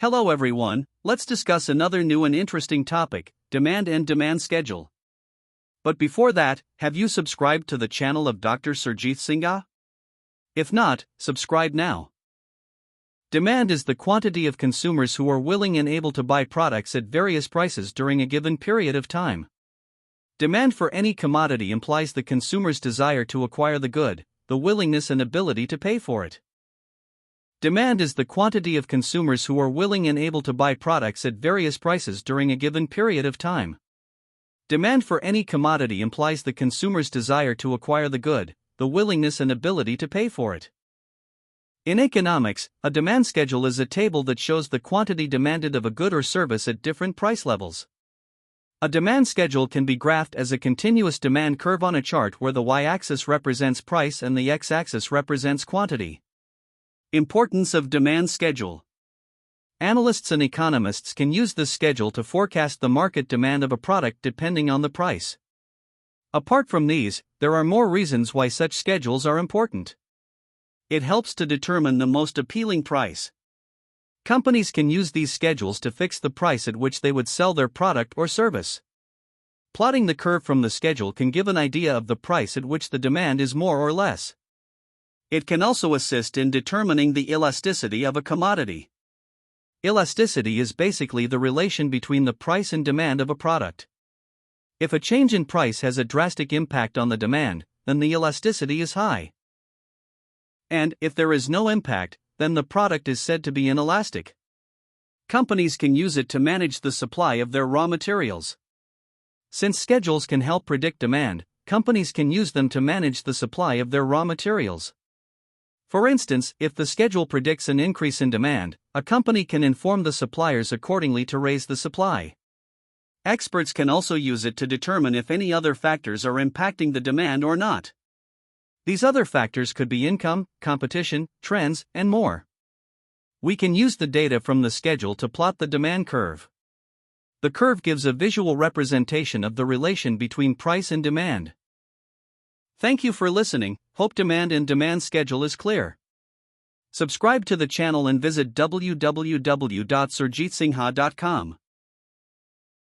Hello everyone, let's discuss another new and interesting topic, demand and demand schedule. But before that, have you subscribed to the channel of Dr. Surjit Singha? If not, subscribe now. Demand is the quantity of consumers who are willing and able to buy products at various prices during a given period of time. Demand for any commodity implies the consumer's desire to acquire the good, the willingness and ability to pay for it. Demand is the quantity of consumers who are willing and able to buy products at various prices during a given period of time. Demand for any commodity implies the consumer's desire to acquire the good, the willingness and ability to pay for it. In economics, a demand schedule is a table that shows the quantity demanded of a good or service at different price levels. A demand schedule can be graphed as a continuous demand curve on a chart where the y-axis represents price and the x-axis represents quantity. Importance of demand schedule. Analysts and economists can use this schedule to forecast the market demand of a product depending on the price. Apart from these, there are more reasons why such schedules are important. It helps to determine the most appealing price. Companies can use these schedules to fix the price at which they would sell their product or service. Plotting the curve from the schedule can give an idea of the price at which the demand is more or less. It can also assist in determining the elasticity of a commodity. Elasticity is basically the relation between the price and demand of a product. If a change in price has a drastic impact on the demand, then the elasticity is high. And if there is no impact, then the product is said to be inelastic. Companies can use it to manage the supply of their raw materials. Since schedules can help predict demand, companies can use them to manage the supply of their raw materials. For instance, if the schedule predicts an increase in demand, a company can inform the suppliers accordingly to raise the supply. Experts can also use it to determine if any other factors are impacting the demand or not. These other factors could be income, competition, trends, and more. We can use the data from the schedule to plot the demand curve. The curve gives a visual representation of the relation between price and demand. Thank you for listening. Hope demand and demand schedule is clear. Subscribe to the channel and visit www.surjitsingha.com.